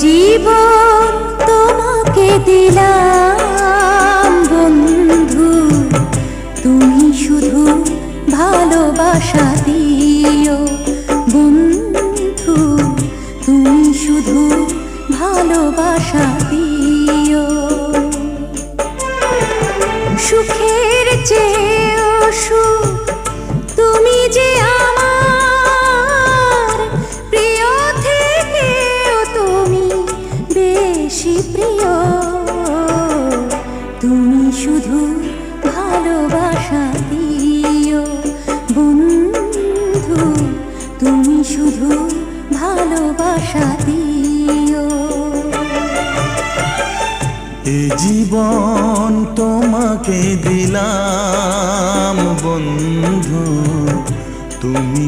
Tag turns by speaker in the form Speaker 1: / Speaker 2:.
Speaker 1: জীবন তোমাকে দিলাম বন্ধু, তুমি শুধু ভালোবাসা দিও বন্ধু, তুমি শুধু ভালোবাসা দিও। সুখের চেয়েও সুখ তুমি যে আমার প্রিয় থেকেও তুমি বেশি প্রিয়, তুমি শুধু ভালোবাসা দিও বন্ধু, তুমি শুধু ভালোবাসা দিও।
Speaker 2: এ জীবন তোমাকে দিলাম বন্ধু, তুমি